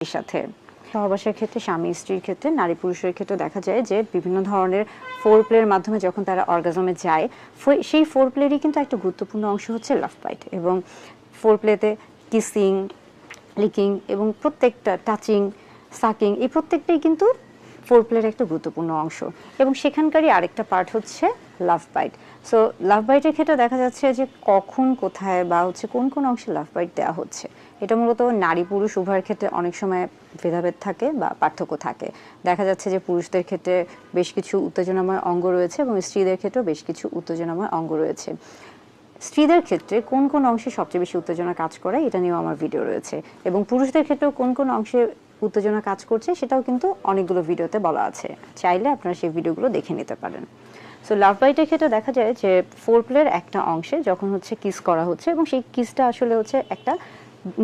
এর সাথে সহবাসের ক্ষেত্রে স্বামী স্ত্রীর ক্ষেত্রে নারী পুরুষের ক্ষেত্রে দেখা যায় যে বিভিন্ন ধরনের ফোর প্লের মাধ্যমে যখন তারা অর্গাজমে যায় সেই ফোর প্লেরই কিন্তু একটা গুরুত্বপূর্ণ অংশ হচ্ছে লাভ বাইট এবং ফোর প্লেতে কিসিং লিকিং এবং প্রত্যেকটা টাচিং সাকিং এই প্রত্যেকটাই কিন্তু ফোর প্লের একটা গুরুত্বপূর্ণ অংশ এবং সেখানকারই আরেকটা পার্ট হচ্ছে লাভ বাইট। সো লাভ বাইটের ক্ষেত্রে দেখা যাচ্ছে যে কখন কোথায় বা হচ্ছে কোন কোন অংশে লাভ বাইট দেওয়া হচ্ছে এটা মূলত নারী পুরুষ উভয়ের ক্ষেত্রে অনেক সময় ভেদাভেদ থাকে বা পার্থক্য থাকে। দেখা যাচ্ছে যে পুরুষদের ক্ষেত্রে বেশ কিছু উত্তেজনাময় অঙ্গ রয়েছে এবং স্ত্রীদের ক্ষেত্রেও বেশ কিছু উত্তেজনাময় অঙ্গ রয়েছে। স্ত্রীদের ক্ষেত্রে কোন কোন অংশে সবচেয়ে বেশি উত্তেজনা কাজ করে এটা নিয়েও আমার ভিডিও রয়েছে এবং পুরুষদের ক্ষেত্রেও কোন কোন অংশে উত্তেজনা কাজ করছে সেটাও কিন্তু অনেকগুলো ভিডিওতে বলা আছে, চাইলে আপনারা সেই ভিডিওগুলো দেখে নিতে পারেন। সো লাভ বাইটের ক্ষেত্রে দেখা যায় যে ফোর প্লের একটা অংশে যখন হচ্ছে কিস করা হচ্ছে এবং সেই কিসটা আসলে হচ্ছে একটা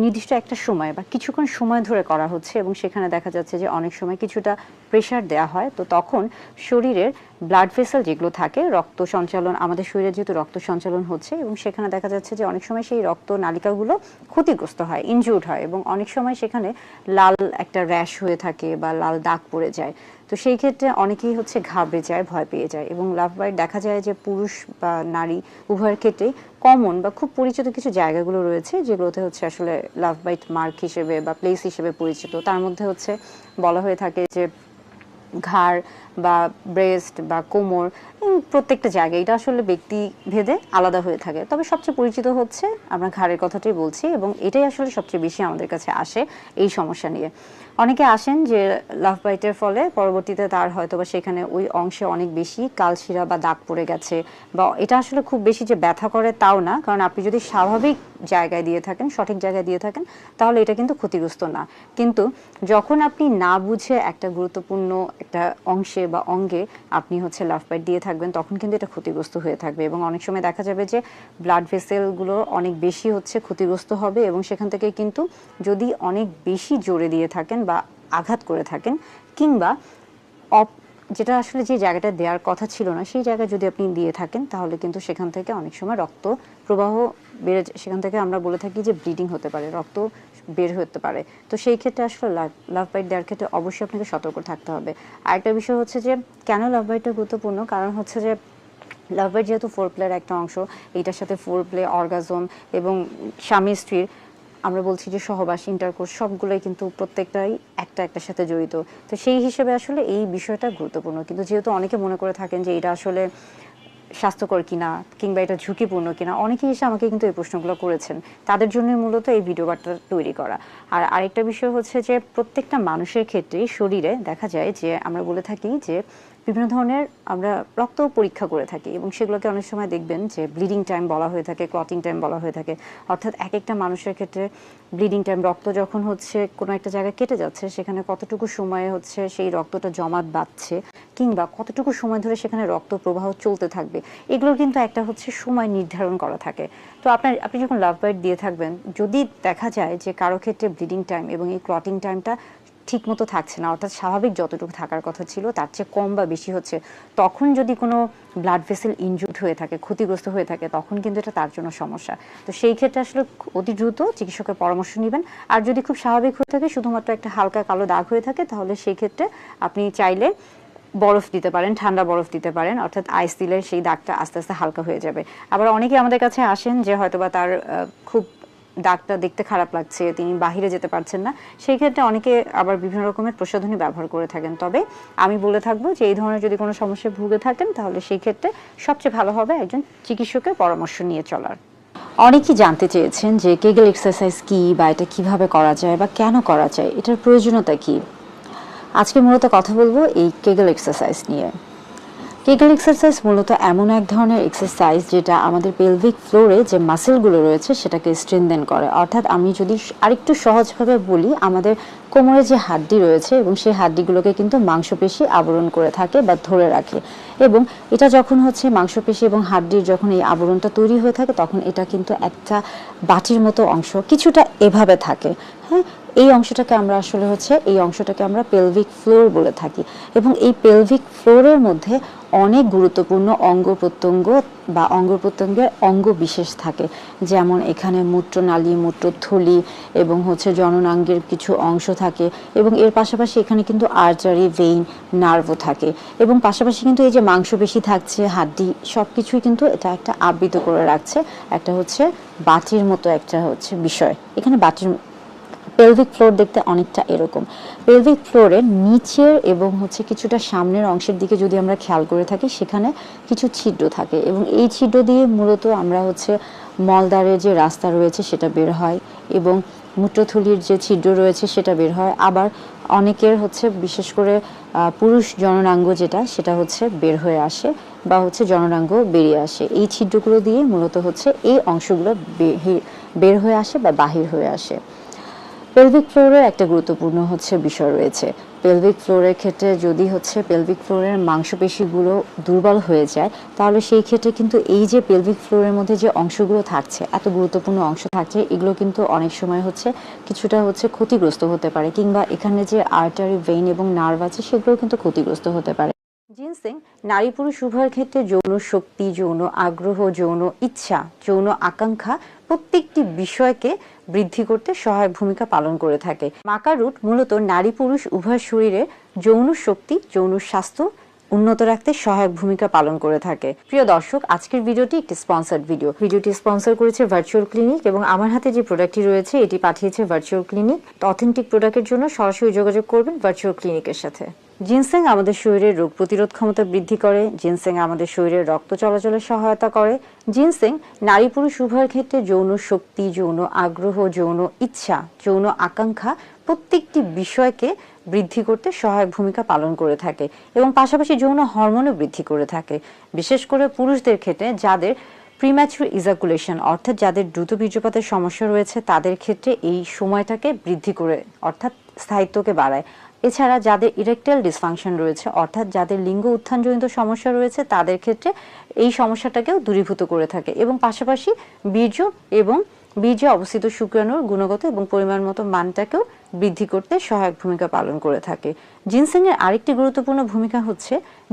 নির্দিষ্ট একটা সময় বা কিছুক্ষণ সময় ধরে করা হচ্ছে এবং সেখানে দেখা যাচ্ছে যে অনেক সময় কিছুটা প্রেশার দেওয়া হয়, তো তখন শরীরের ব্লাড ভেসেল যেগুলো থাকে রক্ত সঞ্চালন, আমাদের শরীরে যেহেতু রক্ত সঞ্চালন হচ্ছে এবং সেখানে দেখা যাচ্ছে যে অনেক সময় সেই রক্ত নালিকাগুলো ক্ষতিগ্রস্ত হয়, ইনজুর্ড হয় এবং অনেক সময় সেখানে লাল একটা র্যাশ হয়ে থাকে বা লাল দাগ পড়ে যায়। তো সেই ক্ষেত্রে অনেকেই হচ্ছে ঘাবড়ে যায়, ভয় পেয়ে যায় এবং লাভ বাইট দেখা যায় যে পুরুষ বা নারী উভয়ের ক্ষেত্রেই কমন বা খুব পরিচিত কিছু জায়গাগুলো রয়েছে যেগুলোতে হচ্ছে আসলে লাভ বাইট মার্ক হিসেবে বা প্লেস হিসেবে পরিচিত। তার মধ্যে হচ্ছে বলা হয়ে থাকে যে ঘাড় বা ব্রেস্ট বা কোমর, প্রত্যেকটা জায়গায় এটা আসলে ব্যক্তি ভেদে আলাদা হয়ে থাকে, তবে সবচেয়ে পরিচিত হচ্ছে আমরা ঘাড়ের কথাটাই বলছি এবং এটাই আসলে সবচেয়ে বেশি আমাদের কাছে আসে এই সমস্যা নিয়ে। অনেকে আসেন যে লাভ বাইটের ফলে পরবর্তীতে তার হয়তো বা সেখানে ওই অংশে অনেক বেশি কালশিরা বা দাগ পড়ে গেছে, বা এটা আসলে খুব বেশি যে ব্যথা করে তাও না, কারণ আপনি যদি স্বাভাবিক জায়গায় দিয়ে থাকেন, সঠিক জায়গায় দিয়ে থাকেন, তাহলে এটা কিন্তু ক্ষতিগ্রস্ত না। কিন্তু যখন আপনি না বুঝে একটা গুরুত্বপূর্ণ একটা অংশে বা অঙ্গে আপনি হচ্ছে লাভ বাইট দিয়ে থাকবেন তখন কিন্তু এটা ক্ষতিগ্রস্ত হয়ে থাকবে এবং অনেক সময় দেখা যাবে যে ব্লাড ভেসেলগুলো অনেক বেশি হচ্ছে ক্ষতিগ্রস্ত হবে এবং সেখান থেকে কিন্তু যদি অনেক বেশি জোরে দিয়ে থাকেন বা আঘাত করে থাকেন কিংবা যেটা আসলে যে জায়গাটা দেওয়ার কথা ছিল না সেই জায়গায় যদি আপনি দিয়ে থাকেন তাহলে কিন্তু সেখান থেকে অনেক সময় রক্ত প্রবাহ বেড়ে, সেখান থেকে আমরা বলে থাকি যে ব্লিডিং হতে পারে, রক্ত বের হতে পারে। তো সেই ক্ষেত্রে আসলে লাভ বাইট দেওয়ার ক্ষেত্রে অবশ্যই আপনাকে সতর্ক থাকতে হবে। আরেকটা বিষয় হচ্ছে যে কেন লাভ বাইটটা গুরুত্বপূর্ণ, কারণ হচ্ছে যে লাভ বাইট যেহেতু ফোর প্লের একটা অংশ, এইটার সাথে ফোর প্লে, অর্গাজম এবং স্বামী স্ত্রীর আমরা বলছি যে সহবাস, ইন্টারকোর্স সবগুলোই কিন্তু প্রত্যেকটাই একটা একটার সাথে জড়িত। তো সেই হিসেবে আসলে এই বিষয়টা গুরুত্বপূর্ণ, কিন্তু যেহেতু অনেকে মনে করে থাকেন যে এটা আসলে স্বাস্থ্যকর কিনা কিংবা এটা ঝুঁকিপূর্ণ কিনা, অনেকেই এসে আমাকে কিন্তু এই প্রশ্নগুলো করেছেন, তাদের জন্য মূলত এই ভিডিও বার্তা তৈরি করা। আর আরেকটা বিষয় হচ্ছে যে প্রত্যেকটা মানুষের ক্ষেত্রে শরীরে দেখা যায় যে আমরা বলে থাকি যে বিভিন্ন ধরনের আমরা রক্ত পরীক্ষা করে থাকি এবং সেগুলোকে অনেক সময় দেখবেন যে ব্লিডিং টাইম বলা হয়ে থাকে, ক্লটিং টাইম বলা হয়ে থাকে, অর্থাৎ এক একটা মানুষের ক্ষেত্রে ব্লিডিং টাইম, রক্ত যখন হচ্ছে কোনো একটা জায়গায় কেটে যাচ্ছে সেখানে কতটুকু সময়ে হচ্ছে সেই রক্তটা জমাট বাঁধছে কিংবা কতটুকু সময় ধরে সেখানে রক্ত প্রবাহ চলতে থাকবে, এগুলোর কিন্তু একটা হচ্ছে সময় নির্ধারণ করা থাকে। তো আপনি যখন লাভ বাইট দিয়ে থাকবেন, যদি দেখা যায় যে কারো ক্ষেত্রে ব্লিডিং টাইম এবং এই ক্লটিং টাইমটা ঠিক মতো থাকছে না, অর্থাৎ স্বাভাবিক যতটুকু থাকার কথা ছিল তার চেয়ে কম বা বেশি হচ্ছে, তখন যদি কোনো ব্লাড ভেসেল ইনজুর্ড হয়ে থাকে, ক্ষতিগ্রস্ত হয়ে থাকে, তখন কিন্তু এটা তার জন্য সমস্যা। তো সেই ক্ষেত্রে আসলে অতি দ্রুত চিকিৎসকের পরামর্শ নেবেন। আর যদি খুব স্বাভাবিক হয়ে থাকে, শুধুমাত্র একটা হালকা কালো দাগ হয়ে থাকে, তাহলে সেই ক্ষেত্রে আপনি চাইলে বরফ দিতে পারেন, ঠান্ডা বরফ দিতে পারেন, অর্থাৎ আইস দিলে সেই দাগটা আস্তে আস্তে হালকা হয়ে যাবে। আবার অনেকে আমাদের কাছে আসেন যে হয়তোবা তার খুব দাগটা দেখতে খারাপ লাগছে, তিনি বাহিরে যেতে পারছেন না, সেই ক্ষেত্রে অনেকে আবার বিভিন্ন রকমের প্রসাধনী ব্যবহার করে থাকেন। তবে আমি বলে থাকবো যে এই ধরনের যদি কোনো সমস্যায় ভুগে থাকেন তাহলে সেই ক্ষেত্রে সবচেয়ে ভালো হবে একজন চিকিৎসকের পরামর্শ নিয়ে চলার। অনেকেই জানতে চেয়েছেন যে কেগেল এক্সারসাইজ কি বা এটা কিভাবে করা যায় বা কেন করা যায়, এটার প্রয়োজনীয়তা কি। আজকে মূলত কথা বলবো এই কেগেল এক্সারসাইজ নিয়ে। কেগেল এক্সারসাইজ মূলত এমন এক ধরনের এক্সারসাইজ যেটা আমাদের পেলভিক ফ্লোরে যে মাসেলগুলো রয়েছে সেটাকে স্ট্রেনদেন করে। অর্থাৎ আমি যদি আরেকটু সহজভাবে বলি, আমাদের কোমরে যে হাড্ডি রয়েছে এবং সেই হাড্ডিগুলোকে কিন্তু মাংসপেশি আবরণ করে থাকে বা ধরে রাখে, এবং এটা যখন হচ্ছে মাংসপেশি এবং হাড্ডির যখন এই আবরণটা তৈরি হয়ে থাকে তখন এটা কিন্তু একটা বাটির মতো অংশ কিছুটা এভাবে থাকে, হ্যাঁ, এই অংশটাকে আমরা পেলভিক ফ্লোর বলে থাকি এবং এই পেলভিক ফ্লোরের মধ্যে অনেক গুরুত্বপূর্ণ অঙ্গ প্রত্যঙ্গের অঙ্গ বিশেষ থাকে, যেমন এখানে মূত্রনালী, মূত্রথলি এবং জননাঙ্গের কিছু অংশ থাকে এবং এর পাশাপাশি এখানে কিন্তু আর্টারি, ভেইন, নার্ভও থাকে এবং পাশাপাশি কিন্তু এই যে মাংসপেশি থাকছে, হাড্ডি, সবকিছুই কিন্তু এটা একটা আবৃত করে রাখছে একটা বাটির মতো একটা বিষয়। এখানে বাটির পেলভিক ফ্লোর দেখতে অনেকটা এরকম। পেলভিক ফ্লোরের নিচের এবং কিছুটা সামনের অংশের দিকে যদি আমরা খেয়াল করে থাকি, সেখানে কিছু ছিদ্র থাকে এবং এই ছিদ্র দিয়ে মূলত আমরা মলদ্বারের যে রাস্তা রয়েছে সেটা বের হয় এবং মূত্রথলির যে ছিদ্র রয়েছে সেটা বের হয়। আবার অনেকের বিশেষ করে পুরুষ জননাঙ্গ সেটা বের হয়ে আসে বা জননাঙ্গ বেরিয়ে আসে। এই ছিদ্রগুলো দিয়ে মূলত এই অংশগুলো বের হয়ে আসে বা বাহির হয়ে আসে। পেলভিক ফ্লোরের একটা গুরুত্বপূর্ণ বিষয় রয়েছে। পেলভিক ফ্লোরের ক্ষেত্রে যদি পেলভিক ফ্লোরের মাংসপেশিগুলো দুর্বল হয়ে যায়, তাহলে সেই ক্ষেত্রে কিন্তু এই যে পেলভিক ফ্লোরের মধ্যে যে অংশগুলো থাকছে, এত গুরুত্বপূর্ণ অংশ থাকছে, এগুলো কিন্তু অনেক সময় কিছুটা ক্ষতিগ্রস্ত হতে পারে, কিংবা এখানে যে আর্টারি, ভেইন এবং নার্ভ আছে সেগুলো কিন্তু ক্ষতিগ্রস্ত হতে পারে। জিনসেং নারী পুরুষ উভয়ের ক্ষেত্রে যৌন শক্তি, যৌন আগ্রহ, যৌন ইচ্ছা, যৌন আকাঙ্ক্ষা প্রত্যেকটি বিষয়কে বৃদ্ধি করতে সহায়ক ভূমিকা পালন করে থাকে। মাকা রুট মূলত নারী পুরুষ উভয় শরীরে যৌন শক্তি, যৌন স্বাস্থ্য উন্নত রাখতে সহায়ক ভূমিকা পালন করে থাকে। প্রিয় দর্শক, আজকের ভিডিওটি একটি স্পন্সর্ড ভিডিও। ভিডিওটি স্পন্সর করেছে ভার্চুয়াল ক্লিনিক এবং আমার হাতে যে প্রোডাক্টটি রয়েছে এটি পাঠিয়েছে ভার্চুয়াল ক্লিনিক। অথেন্টিক প্রোডাক্টের জন্য সরাসরি যোগাযোগ করবেন ভার্চুয়াল ক্লিনিকের সাথে। জিনসেং আমাদের শরীরের রোগ প্রতিরোধ ক্ষমতা বৃদ্ধি করে। জিনসেং আমাদের শরীরের রক্ত চলাচলে সহায়তা করে। জিনসেং নারী পুরুষ উভয়ের ক্ষেত্রে যৌন শক্তি, যৌন আগ্রহ, যৌন ইচ্ছা, যৌন আকাঙ্ক্ষা প্রত্যেকটি বিষয়কে বৃদ্ধি করতে সহায়ক ভূমিকা পালন করে থাকে এবং পাশাপাশি যৌন হরমোনও বৃদ্ধি করে থাকে। বিশেষ করে পুরুষদের ক্ষেত্রে যাদের প্রিম্যাচুর ইজাকুলেশন অর্থাৎ যাদের দ্রুত বীর্যপাতের সমস্যা রয়েছে, তাদের ক্ষেত্রে এই সময়টাকে বৃদ্ধি করে অর্থাৎ স্থায়িত্বকে বাড়ায়। এছাড়া যাদের ইরেকটাইল ডিসফাংশন রয়েছে অর্থাৎ যাদের লিঙ্গ উত্থানজনিত সমস্যা রয়েছে, তাদের ক্ষেত্রে এই সমস্যাটাকেও দূরীভূত করে থাকে এবং পাশাপাশি বীর্য এবং বীর্যে অবস্থিত শুক্রাণুর গুণগত এবং পরিমাণ মতো মানটাকেও বৃদ্ধি করতে সহায়ক ভূমিকা পালন করে থাকে। জিনসেং এর আরেকটি গুরুত্বপূর্ণ ভূমিকা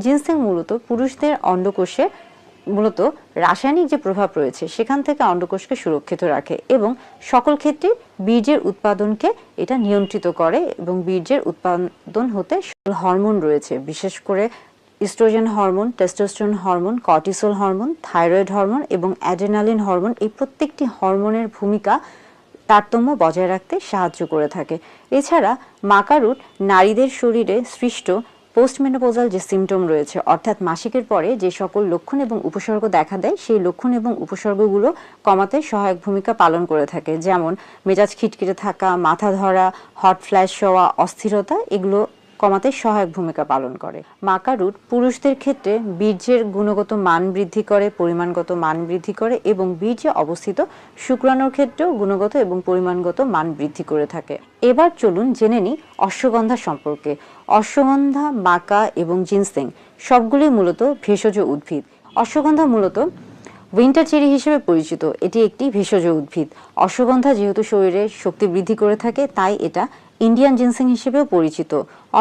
জিনসেং মূলত পুরুষদের অন্ডকোষে মূলত রাসায়নিক যে প্রভাব রয়েছে সেখান থেকে অন্ডকোষকে সুরক্ষিত রাখে এবং সকল ক্ষেত্রে বীর্যের উৎপাদনকে এটা নিয়ন্ত্রিত করে এবং বীর্যের উৎপাদন হতে হরমোন রয়েছে, বিশেষ করে estrogen hormone, testosterone hormone, cortisol hormone, thyroid hormone এবং অ্যাড্রেনালিন হরমোন। এই প্রত্যেকটি হরমোনের ভূমিকা তারতম্য বজায় রাখতে সাহায্য করে থাকে। এছাড়া মাকা রুট নারীদের শরীরে সৃষ্ট পোস্টমেনোপজাল যে সিমটম রয়েছে অর্থাৎ মাসিকের পরে যে সকল লক্ষণ এবং উপসর্গ দেখা দেয়, সেই লক্ষণ এবং উপসর্গগুলো কমাতে সহায়ক ভূমিকা পালন করে থাকে, যেমন মেজাজ খিটখিটে থাকা, মাথা ধরা, হট ফ্ল্যাশ হওয়া, অস্থিরতা, এগুলো কমাতে সহায়ক ভূমিকা পালন করে। মাকা রুট পুরুষদের ক্ষেত্রে বীর্যের গুণগত মান বৃদ্ধি করে, পরিমাণগত মান বৃদ্ধি করে এবং বীর্যে অবস্থিত শুক্রাণুর ক্ষেত্রেও গুণগত এবং পরিমাণগত মান বৃদ্ধি করে থাকে। এবার চলুন জেনে নিই অশ্বগন্ধা সম্পর্কে। অশ্বগন্ধা, মাকা এবং জিনসেং সবগুলি মূলত ভেষজ উদ্ভিদ। অশ্বগন্ধা মূলত উইন্টার চেরি হিসেবে পরিচিত, এটি একটি ভেষজ উদ্ভিদ। অশ্বগন্ধা যেহেতু শরীরে শক্তি বৃদ্ধি করে থাকে, তাই এটা ইন্ডিয়ান জিনসেং হিসেবেও পরিচিত।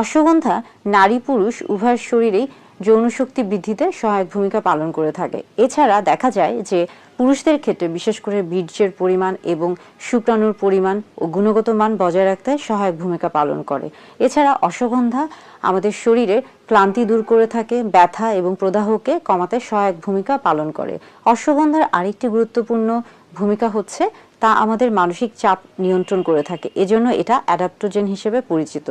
অশ্বগন্ধা নারী পুরুষ উভয়ের শরীরেই যৌন শক্তি বৃদ্ধিতে সহায়ক ভূমিকা পালন করে থাকে। এছাড়া দেখা যায় যে পুরুষদের ক্ষেত্রে বিশেষ করে বীর্যের পরিমাণ এবং শুক্রাণুর পরিমাণ ও গুণগত মান বজায় রাখতে সহায়ক ভূমিকা পালন করে। এছাড়া অশ্বগন্ধা আমাদের শরীরে ক্লান্তি দূর করে থাকে, ব্যথা এবং প্রদাহকে কমাতে সহায়ক ভূমিকা পালন করে। অশ্বগন্ধার আরেকটি গুরুত্বপূর্ণ ভূমিকা তা আমাদের মানসিক চাপ নিয়ন্ত্রণ করে থাকে, এজন্য এটা অ্যাডাপ্টোজেন হিসেবে পরিচিত।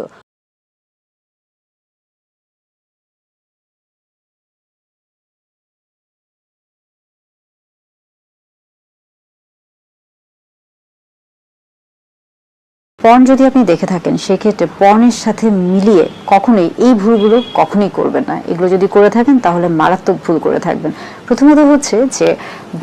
পর্ন যদি আপনি দেখে থাকেন, সেক্ষেত্রে পর্নের সাথে মিলিয়ে কখনোই এই ভুলগুলো কখনোই করবেন না। এগুলো যদি করে থাকেন তাহলে মারাত্মক ভুল করে থাকবেন। প্রথমত যে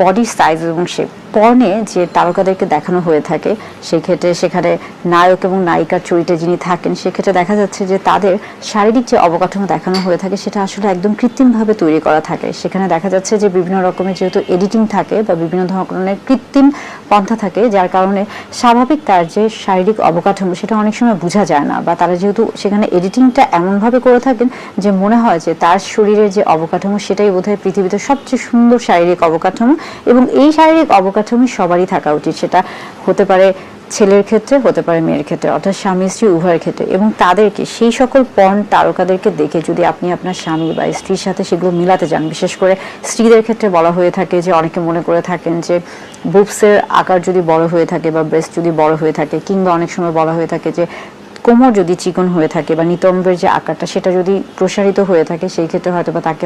বডির সাইজ এবং শেপ, পর্নে যে তারকাদেরকে দেখানো হয়ে থাকে সেই ক্ষেত্রে সেখানে নায়ক এবং নায়িকার চরিত্রে যিনি থাকেন সেক্ষেত্রে দেখা যাচ্ছে যে তাদের শারীরিক যে অবকাঠামো দেখানো হয়ে থাকে সেটা আসলে একদম কৃত্রিমভাবে তৈরি করা থাকে। সেখানে দেখা যাচ্ছে যে বিভিন্ন রকমের যেহেতু এডিটিং থাকে বা বিভিন্ন ধরনের কৃত্রিম পন্থা থাকে, যার কারণে স্বাভাবিক তার যে শারীরিক অবকাঠামো সেটা অনেক সময় বোঝা যায় না, বা তারা যেহেতু সেখানে এডিটিংটা এমনভাবে করে থাকেন যে মনে হয় যে তার শরীরের যে অবকাঠামো সেটাই বোধহয় পৃথিবীতে সবচেয়ে সুন্দর শারীরিক অবকাঠামো, এবং এই শারীরিক অবকাঠামো সবারই থাকা উচিত। সেটা হতে পারে ছেলের ক্ষেত্রে, হতে পারে মেয়ের ক্ষেত্রে, অর্থাৎ স্বামী স্ত্রী উভয়ের ক্ষেত্রে। এবং তাদেরকে সেই সকল পর্ন তারকাদেরকে দেখে যদি আপনি আপনার স্বামী বা স্ত্রীর সাথে সেগুলো মিলাতে যান, বিশেষ করে স্ত্রীদের ক্ষেত্রে বলা হয়ে থাকে যে অনেকে মনে করে থাকেন যে বুবসের আকার যদি বড় হয়ে থাকে বা ব্রেস্ট যদি বড় হয়ে থাকে, কিংবা অনেক সময় বলা হয়ে থাকে যে কোমর যদি চিকন হয়ে থাকে বা নিতম্বের যে আকারটা সেটা যদি প্রসারিত হয়ে থাকে, সেই ক্ষেত্রে হয়তো বা তাকে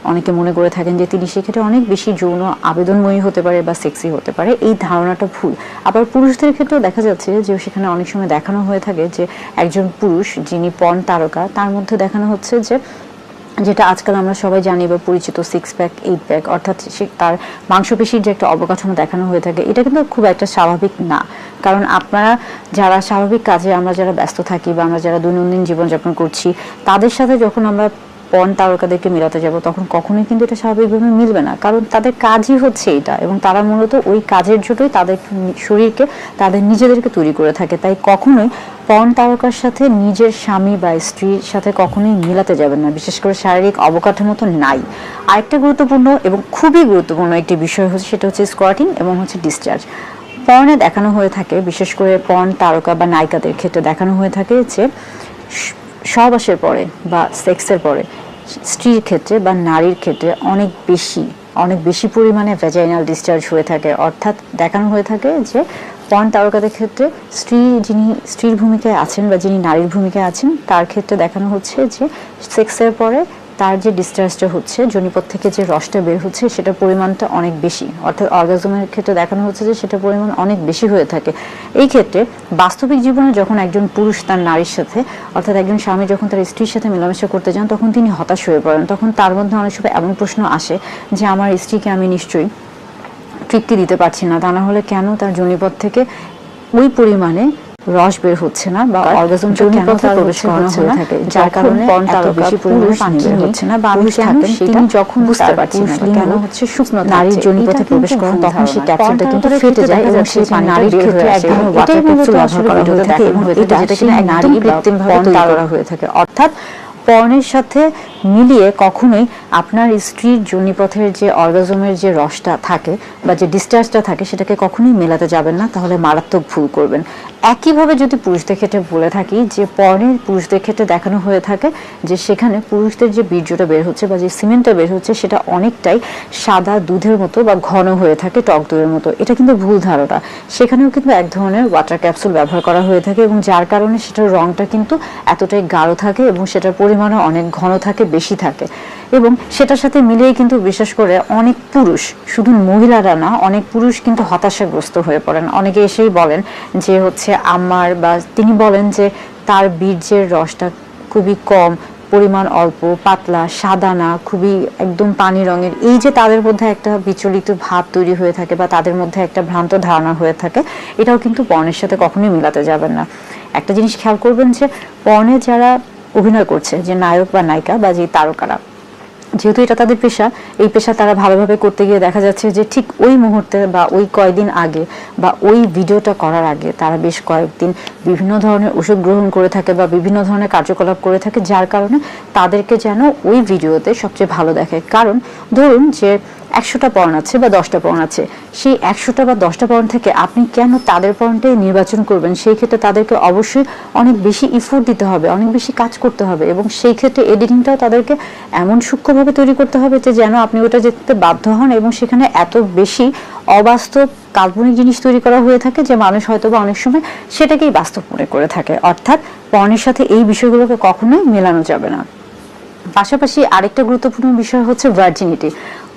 অনেকে মনে করে থাকেন যে তিনি সেক্ষেত্রে অনেক বেশি যৌন আবেদনময়ী হতে পারে বা সেক্সি হতে পারে। এই ধারণাটা ভুল। আবার পুরুষদের ক্ষেত্রেও দেখা যাচ্ছে যে সেখানে অনেক সময় দেখানো হয়ে থাকে যে একজন পুরুষ যিনি পর্ন তারকা তার মধ্যে দেখানো হচ্ছে যে যেটা আজকাল আমরা সবাই জানি বা পরিচিত 6 প্যাক 8 প্যাক, অর্থাৎ তার মাংসপেশির যে একটা অবকাঠামো দেখানো হয়ে থাকে, এটা কিন্তু খুব একটা স্বাভাবিক না। কারণ আপনারা যারা স্বাভাবিক কাজে আমরা যারা ব্যস্ত থাকি বা আমরা যারা দৈনন্দিন জীবনযাপন করছি, তাদের সাথে যখন আমরা পর্ন তারকাদেরকে মিলাতে যাব তখন কখনোই কিন্তু এটা স্বাভাবিকভাবে মিলবে না, কারণ তাদের কাজই হচ্ছে এটা, এবং তারা মূলত ওই কাজের জন্যই তাদের শরীরকে তাদের নিজেদেরকে তৈরি করে থাকে। তাই কখনোই পর্ন তারকার সাথে নিজের স্বামী বা স্ত্রীর সাথে কখনোই মিলাতে যাবেন না, বিশেষ করে শারীরিক অবকাঠামো তো নাই। আরেকটা গুরুত্বপূর্ণ এবং খুবই গুরুত্বপূর্ণ একটি বিষয় হচ্ছে সেটা হচ্ছে স্কোয়াটিং এবং হচ্ছে ডিসচার্জ। পর্নে দেখানো হয়ে থাকে, বিশেষ করে পর্ন তারকা বা নায়িকাদের ক্ষেত্রে দেখানো হয়ে থাকে যে সহবাসের পরে বা সেক্সের পরে স্ত্রীর ক্ষেত্রে বা নারীর ক্ষেত্রে অনেক বেশি পরিমাণে ভ্যাজাইনাল ডিসচার্জ হয়ে থাকে। অর্থাৎ দেখানো হয়ে থাকে যে পর্ন তারকাদের ক্ষেত্রে যিনি স্ত্রীর ভূমিকায় আছেন বা যিনি নারীর ভূমিকায় আছেন তার ক্ষেত্রে দেখানো হচ্ছে যে সেক্সের পরে তার যে ডিসচার্জটা হচ্ছে, যোনিপথ থেকে যে রসটা বের হচ্ছে সেটার পরিমাণটা অনেক বেশি, অর্থাৎ অর্গাজমের ক্ষেত্রে দেখানো হচ্ছে যে সেটার পরিমাণ অনেক বেশি হয়ে থাকে। এই ক্ষেত্রে বাস্তবিক জীবনে যখন একজন পুরুষ তার নারীর সাথে, অর্থাৎ একজন স্বামী যখন তার স্ত্রীর সাথে মেলামেশা করতে যান তখন তিনি হতাশ হয়ে পড়েন। তখন তার মধ্যে অনেক সময় এমন প্রশ্ন আসে যে আমার স্ত্রীকে আমি নিশ্চয়ই তৃপ্তি দিতে পারছি না, তা না হলে কেন তার যোনিপথ থেকে ওই পরিমাণে রস বের হচ্ছে না বা অর্গাজম যোনিপথে প্রবেশ করানো হয়ে থাকে, যার কারণে পর্ন তারকা বেশি পরিমাণে পানি বের হচ্ছে না বা আমি কেন তিনি যখন বুঝতে পারছি না কেন হচ্ছে শুকনো নারীর যোনিপথে প্রবেশ করেন তখন সেই ক্যাপসুলটা কিন্তু ফেটে যায় এবং সেই নারীর ক্ষেত্রে এক ধরনের ওয়াটার ক্যাপসুল ব্যবহার করা হয়ে থাকে এবং এটা যেটা কিনা নারী কৃত্রিমভাবে তৈরি করা হয়ে থাকে। অর্থাৎ পর্নের সাথে মিলিয়ে কখনোই আপনার স্ত্রীর যোনিপথের যে অর্গাজমের যে রসটা থাকে বা যে ডিসচার্জটা থাকে সেটাকে কখনোই মেলাতে যাবেন না, তাহলে মারাত্মক ভুল করবেন। একইভাবে যদি পুরুষদের ক্ষেত্রে বলে থাকি যে পর্নের পুরুষদের ক্ষেত্রে দেখানো হয়ে থাকে যে সেখানে পুরুষদের যে বীর্যটা বের হচ্ছে বা যে সিমেন্টটা বের হচ্ছে সেটা অনেকটাই সাদা দুধের মতো বা ঘন হয়ে থাকে, টক দইয়ের মতো। এটা কিন্তু ভুল ধারণা। সেখানেও কিন্তু এক ধরনের ওয়াটার ক্যাপসুল ব্যবহার করা হয়ে থাকে এবং যার কারণে সেটার রংটা কিন্তু এতটাই গাঢ় থাকে এবং সেটার পরিমাণও অনেক ঘন থাকে, বেশি থাকে। এবং সেটার সাথে মিলিয়ে কিন্তু বিশেষ করে অনেক পুরুষ, শুধু মহিলারা না, অনেক পুরুষ কিন্তু হতাশাগ্রস্ত হয়ে পড়েন। অনেকে এসেই বলেন যে হচ্ছে তিনি বলেন যে তার বীর্যের রসটা খুবই কম, পরিমাণ অল্প, পাতলা, সাদা না, খুবই একদম পানি রঙের। এই যে তাদের মধ্যে একটা বিচলিত ভাব তৈরি হয়ে থাকে বা তাদের মধ্যে একটা ভ্রান্ত ধারণা হয়ে থাকে, এটাও কিন্তু পর্নের সাথে কখনোই মিলাতে যাবেন না। একটা জিনিস খেয়াল করবেন যে পর্নে যারা অভিনয় করছে, যে নায়ক বা নায়িকা বা যে তারকারা, যেহেতু এটা তাদের পেশা, এই পেশা তারা ভালোভাবে করতে গিয়ে দেখা যাচ্ছে যে ঠিক ওই মুহূর্তে বা ওই কয়েকদিন আগে বা ওই ভিডিওটা করার আগে তারা বেশ কয়েকদিন বিভিন্ন ধরনের ওষুধ গ্রহণ করে থাকে বা বিভিন্ন ধরনের কার্যকলাপ করে থাকে, যার কারণে তাদেরকে যেন ওই ভিডিওতে সবচেয়ে ভালো দেখে। কারণ ধরুন যে 100টা পর্ন আছে বা 10টা পর্ন আছে, সেই 100টা বা 10টা পর্ন থেকে আপনি কেন তাদের পর্নটাই নির্বাচন করবেন? সেই ক্ষেত্রে তাদেরকে অবশ্যই অনেক বেশি ইফোর্ট দিতে হবে, অনেক বেশি কাজ করতে হবে এবং সেই ক্ষেত্রে এডিটিংটাও তাদেরকে এমন সূক্ষ্মভাবে তৈরি করতে হবে যে যেন আপনি ওটা যেতে বাধ্য হন। এবং সেখানে এত বেশি অবাস্তব কাল্পনিক জিনিস তৈরি করা হয়ে থাকে যে মানুষ হয়তো বা অনেক সময় সেটাকেই বাস্তব মনে করে থাকে। অর্থাৎ পর্নের সাথে এই বিষয়গুলোকে কখনোই মেলানো যাবে না। পাশাপাশি আরেকটা গুরুত্বপূর্ণ বিষয় হচ্ছে ভার্জিনিটি।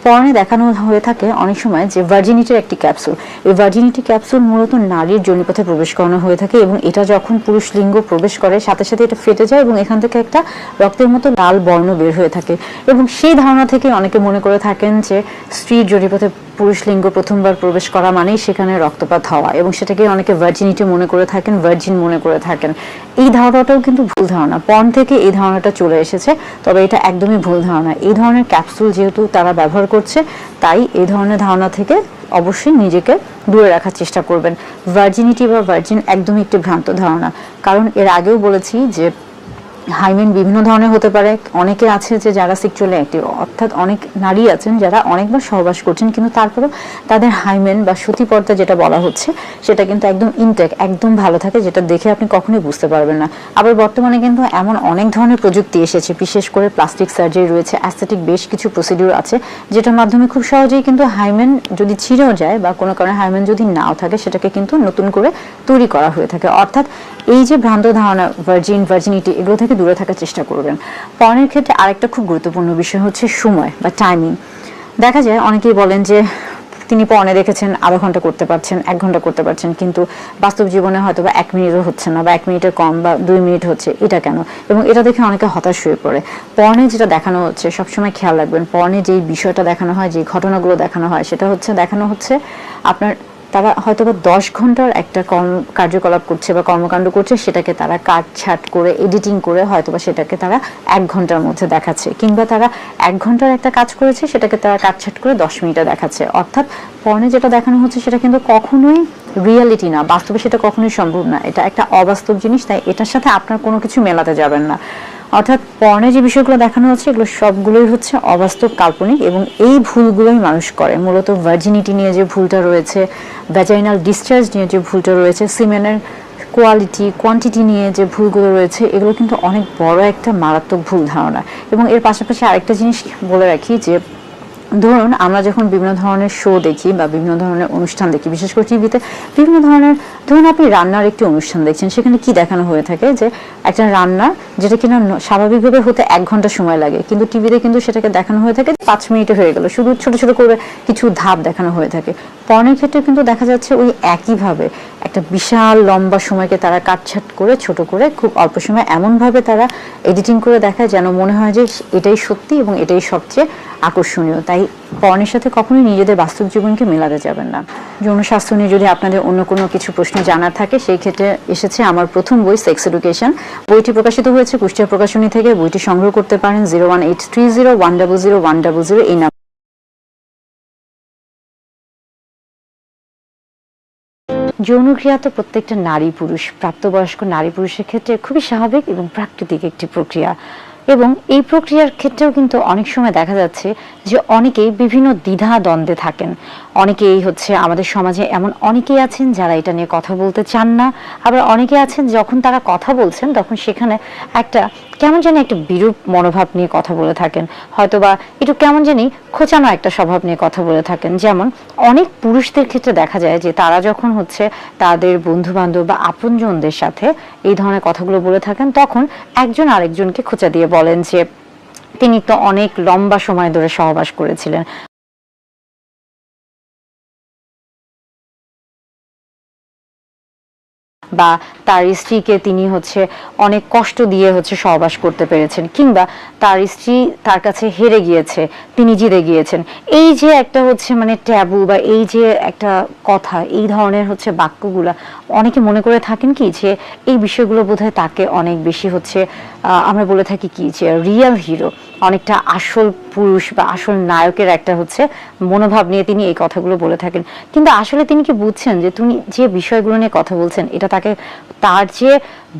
পর্নে দেখানো হয়ে থাকে অনেক সময় যে ভার্জিনিটির একটি ক্যাপসুল, এই ভার্জিনিটি ক্যাপসুল মূলত নারীর যোনিপথে প্রবেশ করানো হয়ে থাকে এবং এটা যখন পুরুষ লিঙ্গ প্রবেশ করে সাথে সাথে এটা ফেটে যায় এবং এখান থেকে একটা রক্তের মতো লাল বর্ণ বের হয়ে থাকে। এবং সেই ধারণা থেকে অনেকে মনে করে থাকেন যে স্ত্রীর যোনিপথে পুরুষ লিঙ্গ প্রথমবার প্রবেশ করা মানেই সেখানে রক্তপাত হওয়া, এবং সেটাকে অনেকে ভার্জিনিটি মনে করে থাকেন, ভার্জিন মনে করে থাকেন। এই ধারণাটাও কিন্তু ভুল ধারণা, পর্ন থেকে এই ধারণাটা চলে এসেছে, তবে এটা একদমই ভুল ধারণা। এই ধরনের ক্যাপসুল যেহেতু তারা ব্যবহার করছে, তাই এই ধরনের ধারণা থেকে অবশ্যই নিজেকে দূরে রাখার চেষ্টা করবেন। ভার্জিনিটি বা ভার্জিন একদমই একটি ভ্রান্ত ধারণা, কারণ এর আগেও বলেছি যে হাইমেন বিভিন্ন ধরনের হতে পারে। অনেকে আছে যে যারা সেক্সুয়ালি অ্যাক্টিভ, অর্থাৎ অনেক নারী আছেন যারা অনেকবার সহবাস করছেন, কিন্তু তারপরেও তাদের হাইমেন বা সতীপর্দা যেটা বলা হচ্ছে সেটা কিন্তু একদম ইনটেক, একদম ভালো থাকে, যেটা দেখে আপনি কখনোই বুঝতে পারবেন না। আবার বর্তমানে কিন্তু এমন অনেক ধরনের প্রযুক্তি এসেছে, বিশেষ করে প্লাস্টিক সার্জারি রয়েছে, অ্যাস্থেটিক বেশ কিছু প্রসিডিউর আছে, যেটার মাধ্যমে খুব সহজেই কিন্তু হাইমেন যদি ছিঁড়েও যায় বা কোনো কারণে হাইমেন যদি নাও থাকে, সেটাকে কিন্তু নতুন করে তৈরি করা হয়ে থাকে। অর্থাৎ এই যে ভ্রান্ত ধারণা ভার্জিনিটি, এগুলো থেকে দূরে থাকার চেষ্টা করবেন। পর্নের ক্ষেত্রে আরেকটা খুব গুরুত্বপূর্ণ বিষয় হচ্ছে সময় বা টাইমিং। দেখা যায় অনেকেই বলেন যে তিনি পর্নে দেখেছেন আধা ঘন্টা করতে পারছেন, 1 ঘন্টা করতে পারছেন, কিন্তু বাস্তব জীবনে হয়তো বা 1 মিনিটও হচ্ছে না, বা 1 মিনিটের কম, বা 2 মিনিট হচ্ছে। এটা কেন? এবং এটা দেখে অনেকে হতাশ হয়ে পড়ে। পর্নে যেটা দেখানো হচ্ছে, সবসময় খেয়াল রাখবেন, পর্নে যেই বিষয়টা দেখানো হয়, যে ঘটনাগুলো দেখানো হয়, সেটা হচ্ছে দেখানো হচ্ছে আপনার তারা হয়তো বা 10 ঘন্টার একটা কার্যকলাপ করছে বা কর্মকাণ্ড করছে, সেটাকে তারা কাটছাট করে এডিটিং করে হয়তো বা সেটাকে তারা 1 ঘন্টার মধ্যে দেখাচ্ছে, কিংবা তারা 1 ঘন্টার একটা কাজ করেছে সেটাকে তারা কাটছাট করে 10 মিনিটে দেখাচ্ছে। অর্থাৎ পর্নে যেটা দেখানো হচ্ছে সেটা কিন্তু কখনোই রিয়ালিটি না, বাস্তবে সেটা কখনোই সম্ভব না। এটা একটা অবাস্তব জিনিস, তাই এটার সাথে আপনার কোনো কিছু মেলাতে যাবেন না। অর্থাৎ পর্নে যে বিষয়গুলো দেখানো হচ্ছে এগুলো সবগুলোই হচ্ছে অবাস্তব, কাল্পনিক, এবং এই ভুলগুলোই মানুষ করে। মূলত ভার্জিনিটি নিয়ে যে ভুলটা রয়েছে, ভ্যাজাইনাল ডিসচার্জ নিয়ে যে ভুলটা রয়েছে, সিমেনের কোয়ান্টিটি নিয়ে যে ভুলগুলো রয়েছে, এগুলো কিন্তু অনেক বড় একটা মারাত্মক ভুল ধারণা। এবং এর পাশাপাশি আরেকটা জিনিস বলে রাখি যে ধরুন আমরা যখন বিভিন্ন ধরনের শো দেখি বা বিভিন্ন ধরনের অনুষ্ঠান দেখি, বিশেষ করে টিভিতে বিভিন্ন ধরনের, ধরুন আপনি রান্নার একটি অনুষ্ঠান দেখছেন, সেখানে কি দেখানো হয়ে থাকে যে একটা রান্না যেটা কিনা স্বাভাবিকভাবে হতে 1 ঘন্টা সময় লাগে, কিন্তু টিভিতে কিন্তু সেটাকে দেখানো হয়ে থাকে 5 মিনিটে হয়ে গেল, শুধু ছোট ছোট করে কিছু ধাপ দেখানো হয়ে থাকে। পর্নের ক্ষেত্রে কিন্তু দেখা যাচ্ছে ওই একইভাবে একটা বিশাল লম্বা সময়কে তারা কাটছাট করে ছোট করে খুব অল্প সময় এমনভাবে তারা এডিটিং করে দেখায় যেন মনে হয় যে এটাই সত্যি এবং এটাই সবচেয়ে আকর্ষণীয়। তাই পর্নের সাথে কখনোই নিজেদের বাস্তব জীবনকে মেলাতে যাবেন না। যৌন স্বাস্থ্য নিয়ে যদি আপনাদের অন্য কোনো কিছু প্রশ্ন জানার থাকে, সেই ক্ষেত্রে এসেছে আমার প্রথম বই সেক্স এডুকেশন। বইটি প্রকাশিত হয়েছে কুষ্টিয়া প্রকাশনী থেকে। বইটি সংগ্রহ করতে পারেন 01830100100 এই নাম্বার। যৌনক্রিয়া তো প্রত্যেকটা নারী পুরুষ, প্রাপ্তবয়স্ক নারী পুরুষের ক্ষেত্রে খুবই স্বাভাবিক এবং প্রাকৃতিক একটি প্রক্রিয়া, এবং এই প্রক্রিয়ার ক্ষেত্রেও কিন্তু অনেক সময় দেখা যাচ্ছে যে অনেকেই বিভিন্ন দ্বিধা দ্বন্দ্বে থাকেন। অনেকেই হচ্ছে আমাদের সমাজে এমন অনেকেই আছেন যারা এটা নিয়ে কথা বলতে চান না, আবার অনেকে আছেন যখন তারা কথা বলছেন তখন সেখানে একটা কেমন জানি একটা বিরূপ মনোভাব নিয়ে কথা বলে থাকেন, হয়তোবা একটু কেমন জানি খোঁচানো একটা স্বভাব নিয়ে কথা বলে থাকেন। যেমন অনেক পুরুষদের ক্ষেত্রে দেখা যায় যে তারা যখন হচ্ছে তাদের বন্ধু বান্ধব বা আপনজনদের সাথে এই ধরনের কথাগুলো বলে থাকেন, তখন একজন আরেকজনকে খোঁচা দিয়ে বলেন যে তিনি তো অনেক লম্বা সময় ধরে সহবাস করেছিলেন, বা তার স্ত্রীকে তিনি হচ্ছে অনেক কষ্ট দিয়ে হচ্ছে সহবাস করতে পেরেছেন, কিংবা তার স্ত্রী তার কাছে হেরে গিয়েছে, তিনি জিতে গিয়েছেন। এই যে একটা হচ্ছে মানে ট্যাবু বা এই যে একটা কথা, এই ধরনের হচ্ছে বাক্যগুলা অনেকে মনে করে থাকেন কি যে এই বিষয়গুলো বোধহয় তাকে অনেক বেশি হচ্ছে আমরা বলে থাকি কি যে রিয়েল হিরো, অনেকটা আসল পুরুষ বা আসল নায়কের একটা হচ্ছে মনোভাব নিয়ে তিনি এই কথাগুলো বলে থাকেন। কিন্তু আসলে তিনি কি বুঝছেন যে তিনি যে বিষয়গুলো নিয়ে কথা বলছেন এটা তাকে, তার যে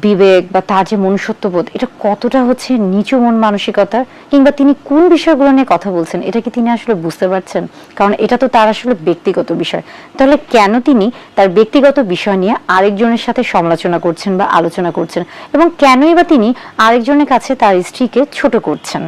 বিবেক বা তার যে মনুষ্যত্ববোধ, এটা কতটা হচ্ছে নিচু মন মানসিকতার, কিংবা তিনি কোন বিষয়গুলো নিয়ে কথা বলছেন এটা কি তিনি আসলে বুঝতে পারছেন? কারণ এটা তো তার আসলে ব্যক্তিগত বিষয়। তাহলে কেন তিনি তার ব্যক্তিগত বিষয় নিয়ে আরেকজনের সাথে সমালোচনা করছেন বা আলোচনা করছেন, এবং কেনই বা তিনি আরেকজনের কাছে তার স্ত্রীকে ছোট করছেন?